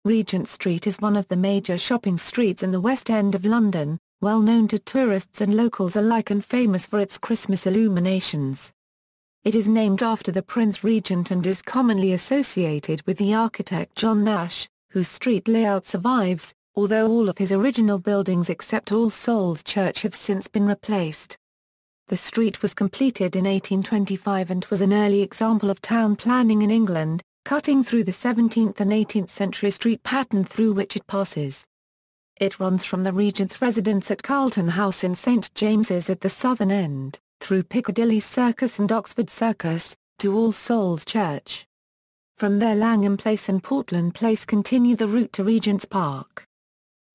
Regent Street is one of the major shopping streets in the West End of London, well known to tourists and locals alike and famous for its Christmas illuminations. It is named after the Prince Regent and is commonly associated with the architect John Nash, whose street layout survives, although all of his original buildings except All Souls Church have since been replaced. The street was completed in 1825 and was an early example of town planning in England, cutting through the 17th and 18th century street pattern through which it passes. It runs from the Regent's residence at Carlton House in St James's at the southern end, through Piccadilly Circus and Oxford Circus, to All Souls Church. From there Langham Place and Portland Place continue the route to Regent's Park.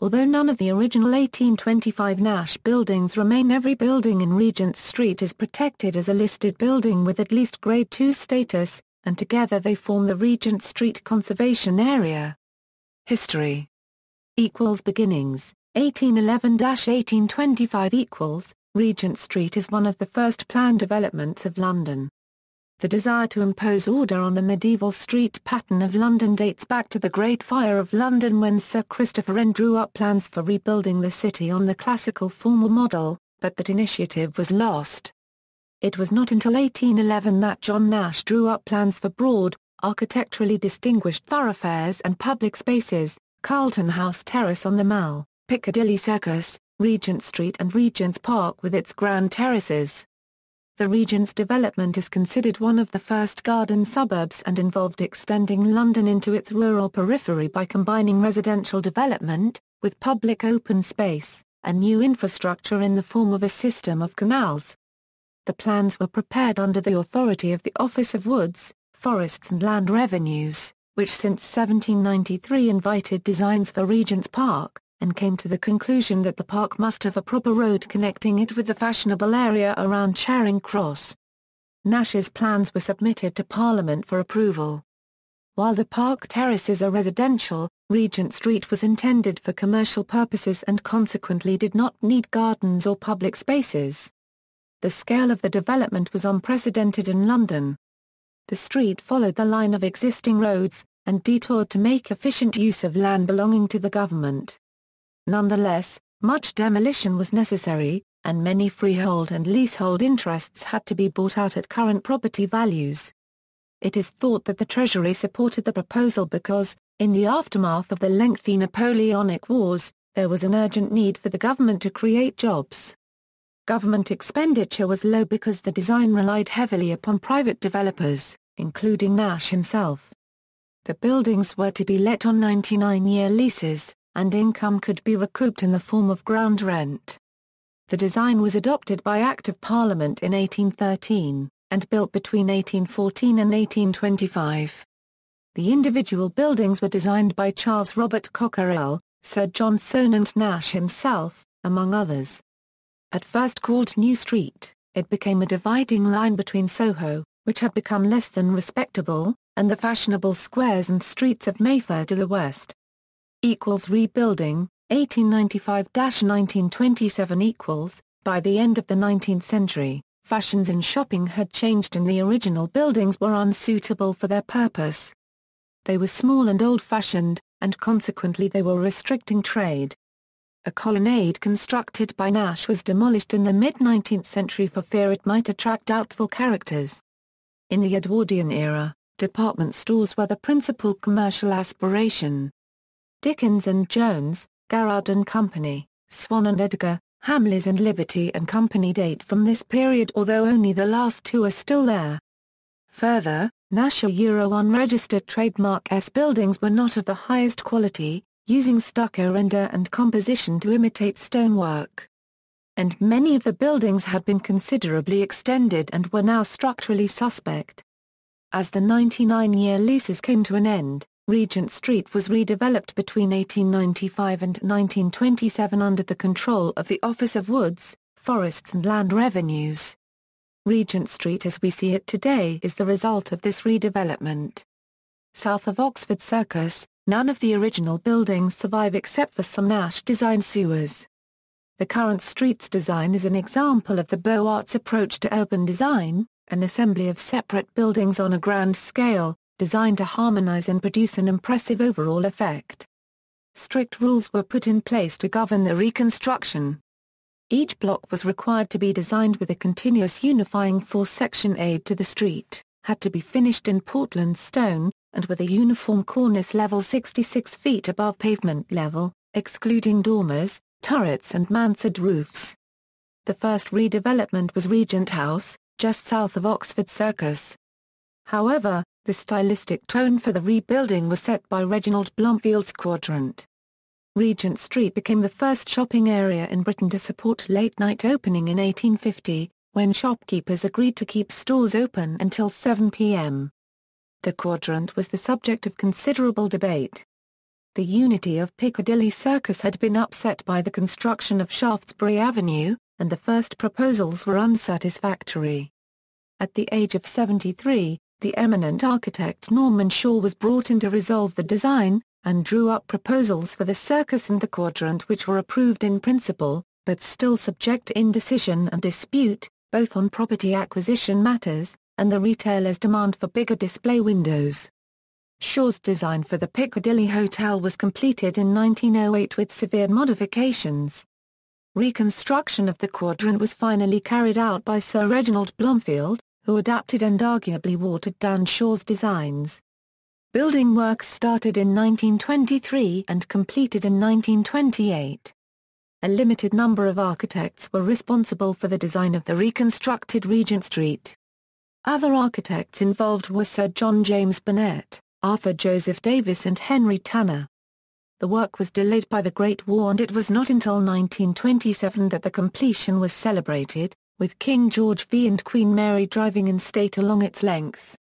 Although none of the original 1825 Nash buildings remain, every building in Regent Street is protected as a listed building with at least Grade II status, and together they form the Regent Street Conservation Area. History. Beginnings, 1811–1825 Regent Street is one of the first planned developments of London. The desire to impose order on the medieval street pattern of London dates back to the Great Fire of London, when Sir Christopher Wren drew up plans for rebuilding the city on the classical formal model, but that initiative was lost. It was not until 1811 that John Nash drew up plans for broad, architecturally distinguished thoroughfares and public spaces, Carlton House Terrace on the Mall, Piccadilly Circus, Regent Street and Regent's Park with its grand terraces. The Regent's development is considered one of the first garden suburbs and involved extending London into its rural periphery by combining residential development, with public open space, and new infrastructure in the form of a system of canals. The plans were prepared under the authority of the Office of Woods, Forests and Land Revenues, which since 1793 invited designs for Regent's Park, and came to the conclusion that the park must have a proper road connecting it with the fashionable area around Charing Cross. Nash's plans were submitted to Parliament for approval. While the park terraces are residential, Regent Street was intended for commercial purposes and consequently did not need gardens or public spaces. The scale of the development was unprecedented in London. The street followed the line of existing roads, and detoured to make efficient use of land belonging to the government. Nonetheless, much demolition was necessary, and many freehold and leasehold interests had to be bought out at current property values. It is thought that the Treasury supported the proposal because, in the aftermath of the lengthy Napoleonic Wars, there was an urgent need for the government to create jobs. Government expenditure was low because the design relied heavily upon private developers, including Nash himself. The buildings were to be let on 99-year leases, and income could be recouped in the form of ground rent. The design was adopted by Act of Parliament in 1813, and built between 1814 and 1825. The individual buildings were designed by Charles Robert Cockerill, Sir John Soane and Nash himself, among others. At first called New Street, it became a dividing line between Soho, which had become less than respectable, and the fashionable squares and streets of Mayfair to the west. Rebuilding, 1895–1927 By the end of the 19th century, fashions in shopping had changed and the original buildings were unsuitable for their purpose. They were small and old-fashioned, and consequently they were restricting trade. A colonnade constructed by Nash was demolished in the mid-19th century for fear it might attract doubtful characters. In the Edwardian era, department stores were the principal commercial aspiration. Dickens and Jones, Garrard and Company, Swan and Edgar, Hamleys and Liberty and Company date from this period, although only the last two are still there. Further, Nash unregistered trademark S buildings were not of the highest quality, using stucco render and composition to imitate stonework. And many of the buildings had been considerably extended and were now structurally suspect. As the 99-year leases came to an end, Regent Street was redeveloped between 1895 and 1927 under the control of the Office of Woods, Forests and Land Revenues. Regent Street as we see it today is the result of this redevelopment. South of Oxford Circus, none of the original buildings survive except for some Nash-designed sewers. The current street's design is an example of the Beaux Arts approach to urban design, an assembly of separate buildings on a grand scale, designed to harmonize and produce an impressive overall effect. Strict rules were put in place to govern the reconstruction. Each block was required to be designed with a continuous unifying four-section aid to the street, had to be finished in Portland stone, and with a uniform cornice level 66 feet above pavement level, excluding dormers, turrets and mansard roofs. The first redevelopment was Regent House, just south of Oxford Circus. However, the stylistic tone for the rebuilding was set by Reginald Blomfield's Quadrant. Regent Street became the first shopping area in Britain to support late-night opening in 1850, when shopkeepers agreed to keep stores open until 7 p.m. The Quadrant was the subject of considerable debate. The unity of Piccadilly Circus had been upset by the construction of Shaftesbury Avenue, and the first proposals were unsatisfactory. At the age of 73, the eminent architect Norman Shaw was brought in to resolve the design, and drew up proposals for the Circus and the Quadrant which were approved in principle, but still subject to indecision and dispute, both on property acquisition matters, and the retailer's demand for bigger display windows. Shaw's design for the Piccadilly Hotel was completed in 1908 with severe modifications. Reconstruction of the Quadrant was finally carried out by Sir Reginald Blomfield, who adapted and arguably watered down Shaw's designs. Building works started in 1923 and completed in 1928. A limited number of architects were responsible for the design of the reconstructed Regent Street. Other architects involved were Sir John James Burnet, Arthur Joseph Davis and Henry Tanner. The work was delayed by the Great War and it was not until 1927 that the completion was celebrated, with King George V and Queen Mary driving in state along its length.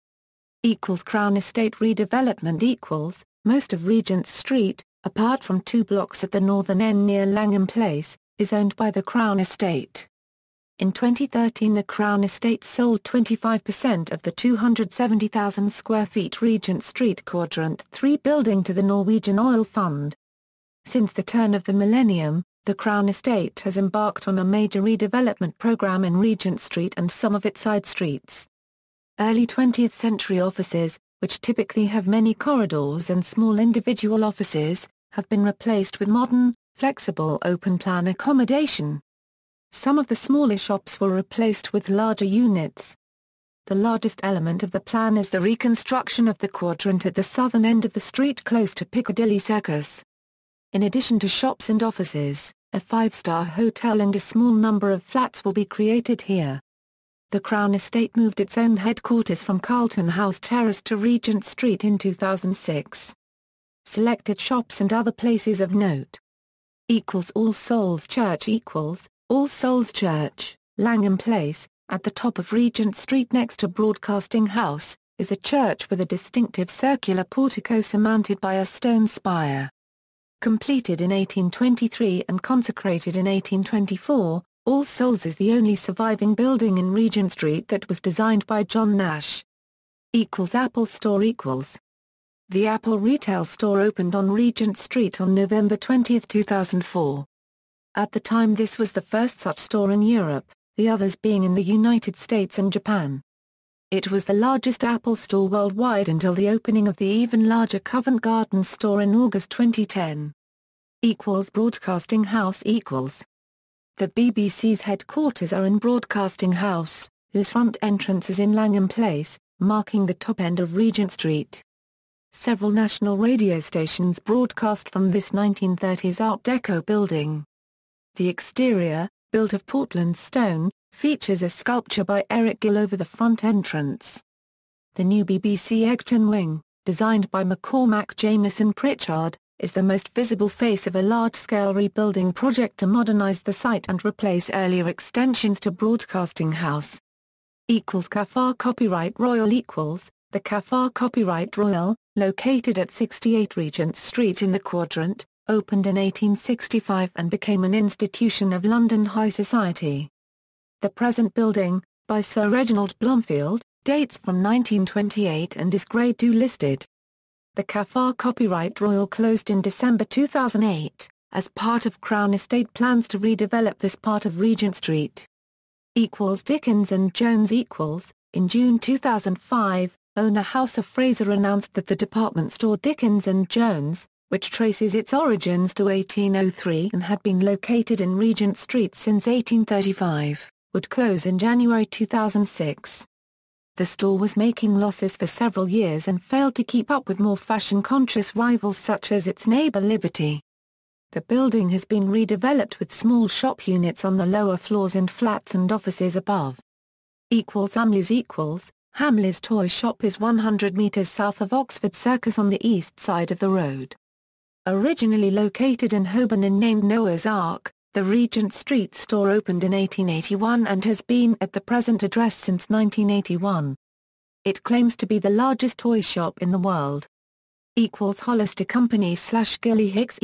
Crown Estate redevelopment most of Regent Street, apart from 2 blocks at the northern end near Langham Place, is owned by the Crown Estate. In 2013 the Crown Estate sold 25% of the 270,000 square feet Regent Street Quadrant 3 building to the Norwegian Oil Fund. Since the turn of the millennium, the Crown Estate has embarked on a major redevelopment program in Regent Street and some of its side streets. Early 20th century offices, which typically have many corridors and small individual offices, have been replaced with modern, flexible open-plan accommodation. Some of the smaller shops were replaced with larger units. The largest element of the plan is the reconstruction of the Quadrant at the southern end of the street close to Piccadilly Circus. In addition to shops and offices, a 5-star hotel and a small number of flats will be created here. The Crown Estate moved its own headquarters from Carlton House Terrace to Regent Street in 2006. Selected shops and other places of note. All Souls Church All Souls Church, Langham Place, at the top of Regent Street next to Broadcasting House, is a church with a distinctive circular portico surmounted by a stone spire. Completed in 1823 and consecrated in 1824, All Souls is the only surviving building in Regent Street that was designed by John Nash. Apple Store The Apple retail store opened on Regent Street on November 20, 2004. At the time this was the first such store in Europe, the others being in the United States and Japan. It was the largest Apple store worldwide until the opening of the even larger Covent Garden store in August 2010. Broadcasting House The BBC's headquarters are in Broadcasting House, whose front entrance is in Langham Place, marking the top end of Regent Street. Several national radio stations broadcast from this 1930s Art Deco building. The exterior, built of Portland stone, features a sculpture by Eric Gill over the front entrance. The new BBC Egton Wing, designed by McCormack Jamieson Pritchard, is the most visible face of a large-scale rebuilding project to modernise the site and replace earlier extensions to Broadcasting House. Cafar Copyright Royal The Cafar Copyright Royal, located at 68 Regent Street in the Quadrant, opened in 1865 and became an institution of London high society. The present building, by Sir Reginald Blomfield, dates from 1928 and is Grade 2 listed. The Cafar Copyright Royal closed in December 2008, as part of Crown Estate plans to redevelop this part of Regent Street. Dickens and Jones In June 2005, owner House of Fraser announced that the department store Dickens and Jones, which traces its origins to 1803 and had been located in Regent Street since 1835, would close in January 2006. The store was making losses for several years and failed to keep up with more fashion-conscious rivals such as its neighbor Liberty. The building has been redeveloped with small shop units on the lower floors and flats and offices above. Hamleys Toy Shop is 100 metres south of Oxford Circus on the east side of the road. Originally located in Holborn and named Noah's Ark, the Regent Street store opened in 1881 and has been at the present address since 1981. It claims to be the largest toy shop in the world. Hollister Company / Gilly Hicks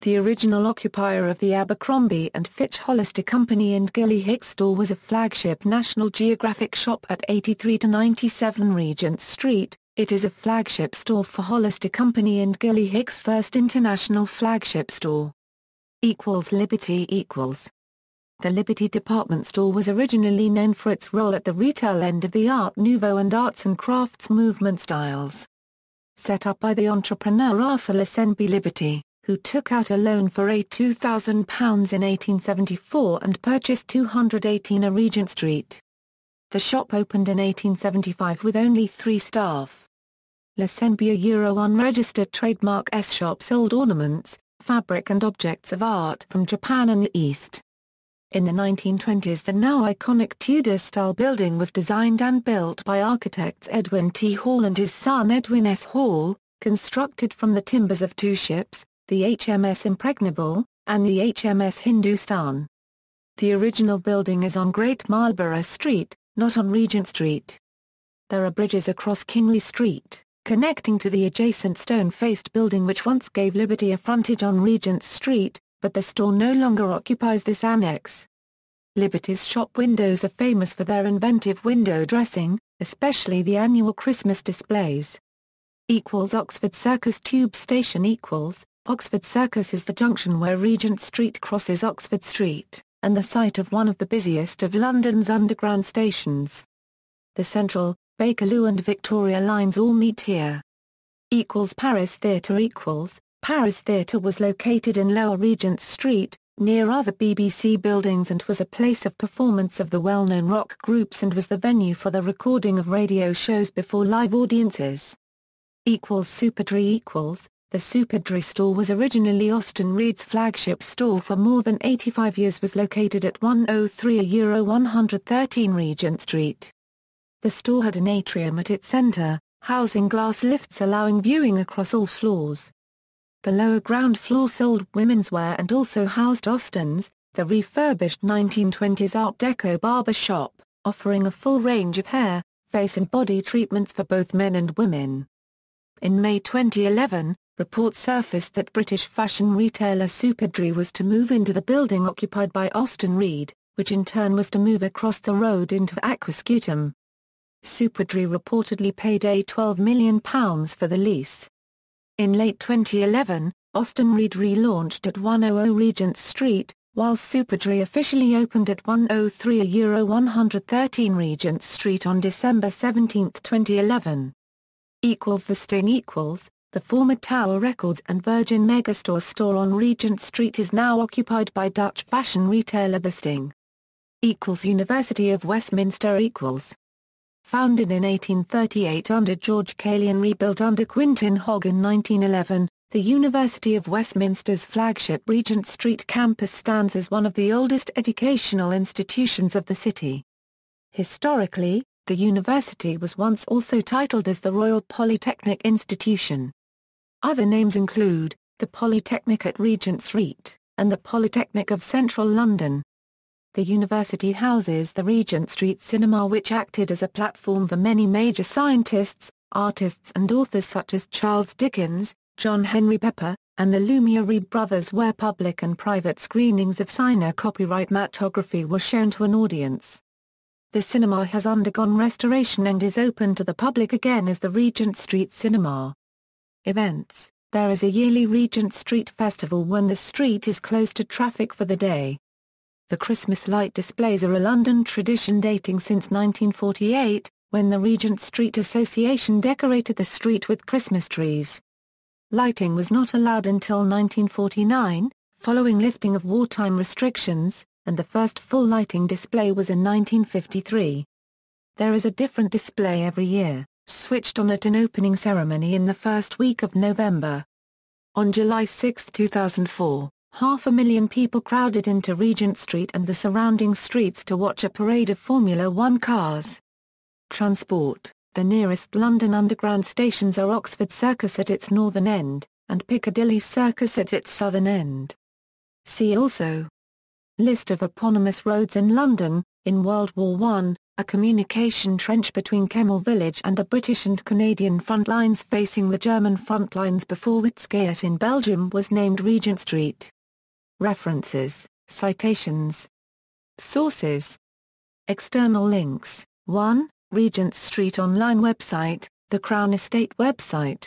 The original occupier of the Abercrombie & Fitch Hollister Company and Gilly Hicks store was a flagship National Geographic shop at 83-97 Regent Street. It is a flagship store for Hollister Company and Gilly Hicks' first international flagship store. Liberty The Liberty department store was originally known for its role at the retail end of the Art Nouveau and arts and crafts movement styles. Set up by the entrepreneur Arthur Lesenby Liberty, who took out a loan for £2,000 in 1874 and purchased 218 Regent Street. The shop opened in 1875 with only 3 staff. Lesenby, a unregistered trademark S-shop, sold ornaments, fabric and objects of art from Japan and the East. In the 1920s, the now iconic Tudor-style building was designed and built by architects Edwin T. Hall and his son Edwin S. Hall, constructed from the timbers of 2 ships, the HMS Impregnable, and the HMS Hindustan. The original building is on Great Marlborough Street, not on Regent Street. There are bridges across Kingley Street, connecting to the adjacent stone-faced building which once gave Liberty a frontage on Regent Street, but the store no longer occupies this annex. Liberty's shop windows are famous for their inventive window dressing, especially the annual Christmas displays. Oxford Circus Tube Station Oxford Circus is the junction where Regent Street crosses Oxford Street, and the site of one of the busiest of London's underground stations. The Central, Bakerloo and Victoria lines all meet here. Paris Theatre Paris Theatre was located in Lower Regent Street, near other BBC buildings, and was a place of performance of the well-known rock groups and was the venue for the recording of radio shows before live audiences. Superdry The Superdry store was originally Austin Reed's flagship store for more than 85 years, was located at 103 113 Regent Street. The store had an atrium at its center, housing glass lifts allowing viewing across all floors. The lower ground floor sold women's wear and also housed Austin's, the refurbished 1920s Art Deco barber shop, offering a full range of hair, face and body treatments for both men and women. In May 2011, reports surfaced that British fashion retailer Superdry was to move into the building occupied by Austin Reed, which in turn was to move across the road into Aquascutum. Superdry reportedly paid £12 million for the lease. In late 2011, Austin Reed relaunched at 100 Regent Street, while Superdry officially opened at 103 113 Regent Street on December 17, 2011. The Sting The former Tower Records and Virgin Megastore store on Regent Street is now occupied by Dutch fashion retailer The Sting. University of Westminster Founded in 1838 under George Cayley and rebuilt under Quintin Hogg in 1911, the University of Westminster's flagship Regent Street campus stands as one of the oldest educational institutions of the city. Historically, the university was once also titled as the Royal Polytechnic Institution. Other names include, the Polytechnic at Regent Street, and the Polytechnic of Central London. The university houses the Regent Street Cinema, which acted as a platform for many major scientists, artists and authors such as Charles Dickens, John Henry Pepper, and the Lumiere brothers, where public and private screenings of cinematography were shown to an audience. The cinema has undergone restoration and is open to the public again as the Regent Street Cinema. Events: there is a yearly Regent Street Festival when the street is closed to traffic for the day. The Christmas light displays are a London tradition dating since 1948, when the Regent Street Association decorated the street with Christmas trees. Lighting was not allowed until 1949, following lifting of wartime restrictions, and the first full lighting display was in 1953. There is a different display every year, switched on at an opening ceremony in the first week of November. On July 6, 2004, 500,000 people crowded into Regent Street and the surrounding streets to watch a parade of Formula One cars. Transport: the nearest London Underground stations are Oxford Circus at its northern end, and Piccadilly Circus at its southern end. See also: List of eponymous roads in London. In World War I, a communication trench between Kemmel Village and the British and Canadian front lines facing the German front lines before Witscaat in Belgium was named Regent Street. References, citations. Sources. External links: 1. Regent Street online website, the Crown Estate website.